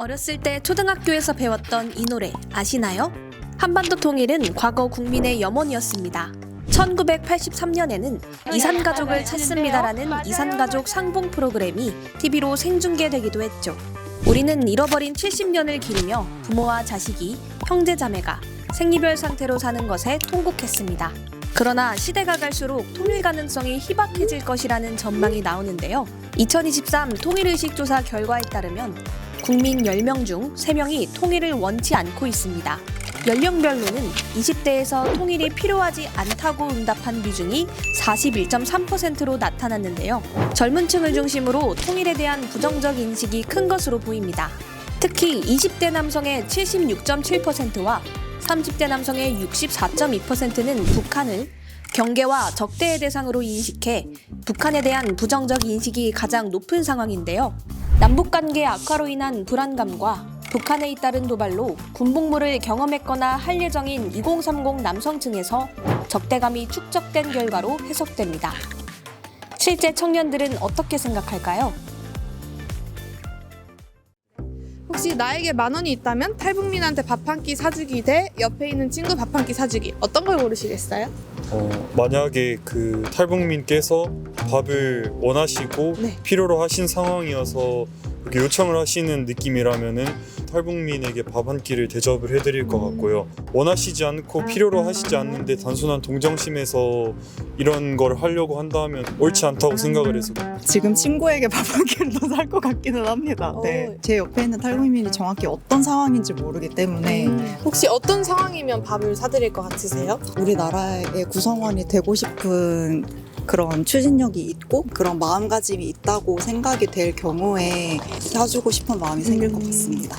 어렸을 때 초등학교에서 배웠던 이 노래 아시나요? 한반도 통일은 과거 국민의 염원이었습니다. 1983년에는 이산가족을 찾습니다라는 이산가족 상봉 프로그램이 TV로 생중계되기도 했죠. 우리는 잃어버린 70년을 기리며 부모와 자식이, 형제자매가 생리별 상태로 사는 것에 통곡했습니다. 그러나 시대가 갈수록 통일 가능성이 희박해질 것이라는 전망이 나오는데요. 2023 통일의식조사 결과에 따르면 국민 10명 중 3명이 통일을 원치 않고 있습니다. 연령별로는 20대에서 통일이 필요하지 않다고 응답한 비중이 41.3%로 나타났는데요. 젊은 층을 중심으로 통일에 대한 부정적 인식이 큰 것으로 보입니다. 특히 20대 남성의 76.7%와 30대 남성의 64.2%는 북한을 경계와 적대의 대상으로 인식해 북한에 대한 부정적 인식이 가장 높은 상황인데요. 남북관계 악화로 인한 불안감과 북한에 잇따른 도발로 군복무를 경험했거나 할 예정인 2030 남성층에서 적대감이 축적된 결과로 해석됩니다. 실제 청년들은 어떻게 생각할까요? 혹시 나에게 10,000원이 있다면 탈북민한테 밥 한 끼 사주기 대 옆에 있는 친구 밥 한 끼 사주기, 어떤 걸 고르시겠어요? 만약에 그 탈북민께서 밥을 원하시고 필요로 하신 상황이어서 이렇게 요청을 하시는 느낌이라면은 탈북민에게 밥 한 끼를 대접을 해드릴 것 같고요. 원하시지 않고 필요로 하시지 않는데 단순한 동정심에서 이런 걸 하려고 한다면 옳지 않다고 생각을 해서 지금 친구에게 밥 한 끼를 더 살 것 같기는 합니다. 네. 제 옆에 있는 탈북민이 정확히 어떤 상황인지 모르기 때문에 혹시 어떤 상황이면 밥을 사드릴 것 같으세요? 우리나라의 구성원이 되고 싶은 그런 추진력이 있고 그런 마음가짐이 있다고 생각이 될 경우에 사주고 싶은 마음이 생길 것 같습니다.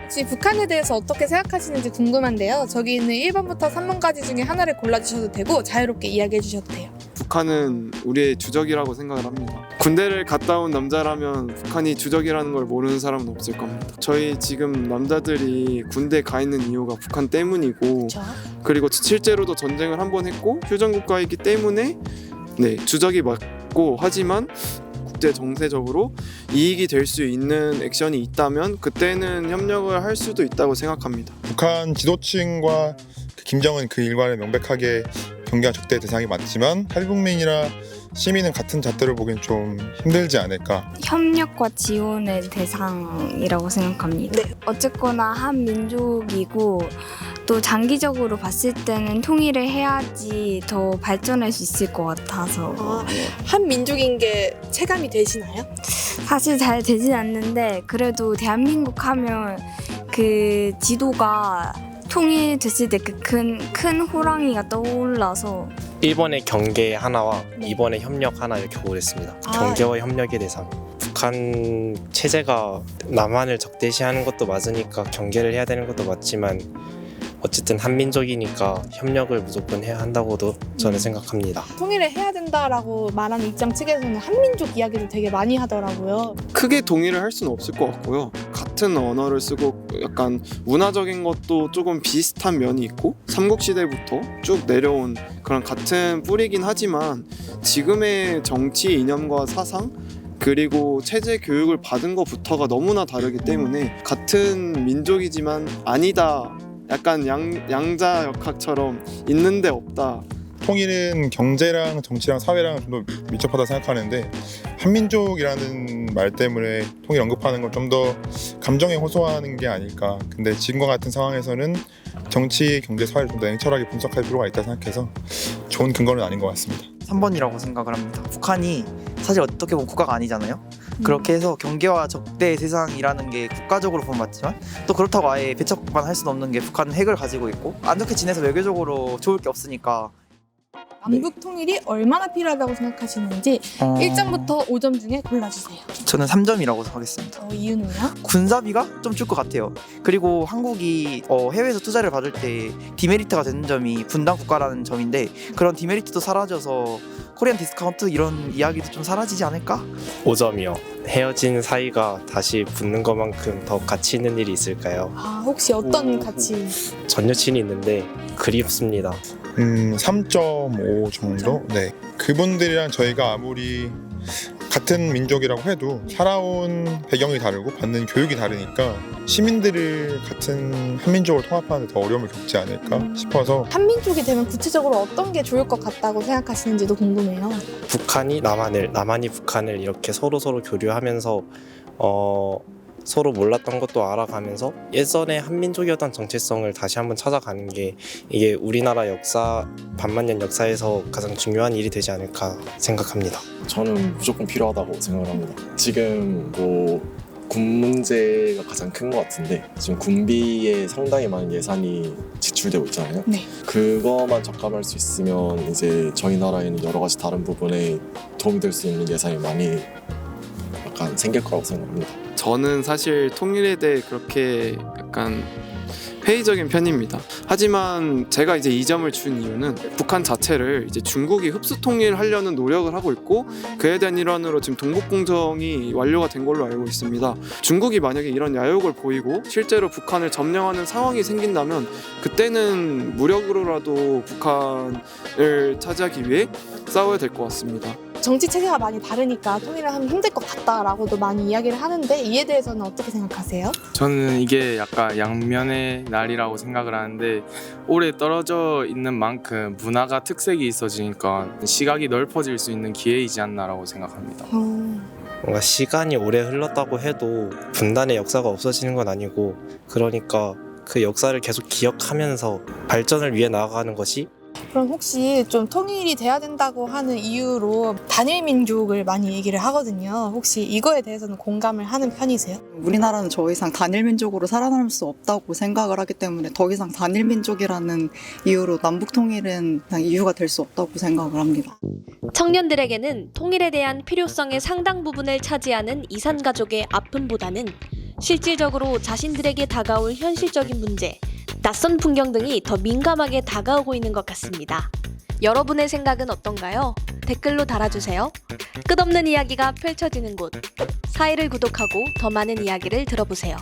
혹시 북한에 대해서 어떻게 생각하시는지 궁금한데요. 저기 있는 1번부터 3번까지 중에 하나를 골라주셔도 되고 자유롭게 이야기해 주셔도 돼요. 북한은 우리의 주적이라고 생각을 합니다. 군대를 갔다 온 남자라면 북한이 주적이라는 걸 모르는 사람은 없을 겁니다. 저희 지금 남자들이 군대 가 있는 이유가 북한 때문이고 그리고 실제로도 전쟁을 한 번 했고 휴전국가이기 때문에 주적이 맞고, 하지만 국제 정세적으로 이익이 될 수 있는 액션이 있다면 그때는 협력을 할 수도 있다고 생각합니다. 북한 지도층과 김정은 그 일관을 명백하게 경계와 적대 대상이 맞지만 탈북민이나 시민은 같은 잣대로 보기엔 좀 힘들지 않을까. 협력과 지원의 대상이라고 생각합니다. 어쨌거나 한 민족이고 또 장기적으로 봤을 때는 통일을 해야지 더 발전할 수 있을 것 같아서 한 민족인 게 체감이 되시나요? 사실 잘 되진 않는데 그래도 대한민국 하면 그 지도가 통일됐을 때 그 큰 호랑이가 떠올라서 1번의 경계 하나와 2번의 협력 하나 이렇게 고르겠습니다. 경계와 협력의 대상. 북한 체제가 남한을 적대시하는 것도 맞으니까 경계를 해야 되는 것도 맞지만 어쨌든 한민족이니까 협력을 무조건 해야 한다고도 저는 생각합니다. 통일을 해야 된다라고 말하는 입장 측에서는 한민족 이야기를 되게 많이 하더라고요. 크게 동의를 할 수는 없을 것 같고요. 같은 언어를 쓰고 약간 문화적인 것도 조금 비슷한 면이 있고 삼국시대부터 쭉 내려온 그런 같은 뿌리긴 하지만 지금의 정치 이념과 사상 그리고 체제 교육을 받은 것부터가 너무나 다르기 때문에 같은 민족이지만 아니다, 약간 양자역학처럼 있는데 없다. 통일은 경제랑 정치랑 사회랑 좀 더 밀접하다 생각하는데 한민족이라는 말 때문에 통일 언급하는 건 좀 더 감정에 호소하는 게 아닐까. 근데 지금과 같은 상황에서는 정치, 경제, 사회를 좀 더 냉철하게 분석할 필요가 있다 생각해서 좋은 근거는 아닌 것 같습니다. 3번이라고 생각을 합니다. 북한이 사실 어떻게 보면 국가가 아니잖아요. 그렇게 해서 경계와 적대의 대상이라는 게 국가적으로 보면 맞지만 또 그렇다고 아예 배척만 할 수는 없는 게 북한은 핵을 가지고 있고 안 좋게 지내서 외교적으로 좋을 게 없으니까. 남북 통일이 얼마나 필요하다고 생각하시는지 1점부터 5점 중에 골라주세요. 저는 3점이라고 하겠습니다. 이유는요? 군사비가 좀 줄 것 같아요. 그리고 한국이 해외에서 투자를 받을 때 디메리트가 되는 점이 분단 국가라는 점인데 그런 디메리트도 사라져서 코리안 디스카운트 이런 이야기도 좀 사라지지 않을까? 5점이요. 헤어진 사이가 다시 붙는 것만큼 더 가치 있는 일이 있을까요? 혹시 어떤 가치? 전 여친이 있는데 그립습니다. 3.5 정도? 네. 그분들이랑 저희가 아무리 같은 민족이라고 해도 살아온 배경이 다르고 받는 교육이 다르니까 시민들을 같은 한민족을 통합하는 데 더 어려움을 겪지 않을까 싶어서 한민족이 되면 구체적으로 어떤 게 좋을 것 같다고 생각하시는지도 궁금해요. 북한이 남한이 북한을 이렇게 서로 교류하면서 서로 몰랐던 것도 알아가면서 예전에 한민족이었던 정체성을 다시 한번 찾아가는 게 이게 우리나라 역사 반만년 역사에서 가장 중요한 일이 되지 않을까 생각합니다. 저는 무조건 필요하다고 생각을 합니다. 지금 군 문제가 가장 큰 것 같은데 지금 군비에 상당히 많은 예산이 지출되고 있잖아요. 네. 그거만 적합할 수 있으면 이제 저희 나라에는 여러 가지 다른 부분에 도움이 될 수 있는 예산이 많이 약간 생길 거라고 생각합니다. 저는 사실 통일에 대해 그렇게 약간 회의적인 편입니다. 하지만 제가 이제 이 점을 준 이유는 북한 자체를 이제 중국이 흡수 통일하려는 노력을 하고 있고 그에 대한 일환으로 지금 동북공정이 완료가 된 걸로 알고 있습니다. 중국이 만약에 이런 야욕을 보이고 실제로 북한을 점령하는 상황이 생긴다면 그때는 무력으로라도 북한을 차지하기 위해 싸워야 될 것 같습니다. 정치 체제가 많이 다르니까 통일을 하면 힘들 것 같다라고도 많이 이야기를 하는데 이에 대해서는 어떻게 생각하세요? 저는 이게 약간 양면의 날이라고 생각을 하는데 오래 떨어져 있는 만큼 문화가 특색이 있어지니까 시각이 넓어질 수 있는 기회이지 않나라고 생각합니다. 뭔가 시간이 오래 흘렀다고 해도 분단의 역사가 없어지는 건 아니고 그러니까 그 역사를 계속 기억하면서 발전을 위해 나아가는 것이 그럼 혹시 좀 통일이 돼야 된다고 하는 이유로 단일 민족을 많이 얘기를 하거든요. 혹시 이거에 대해서는 공감을 하는 편이세요? 우리나라는 더 이상 단일 민족으로 살아남을 수 없다고 생각을 하기 때문에 더 이상 단일 민족이라는 이유로 남북 통일은 그냥 이유가 될 수 없다고 생각을 합니다. 청년들에게는 통일에 대한 필요성의 상당 부분을 차지하는 이산가족의 아픔보다는 실질적으로 자신들에게 다가올 현실적인 문제, 낯선 풍경 등이 더 민감하게 다가오고 있는 것 같습니다. 여러분의 생각은 어떤가요? 댓글로 달아주세요. 끝없는 이야기가 펼쳐지는 곳, 사이를 구독하고 더 많은 이야기를 들어보세요.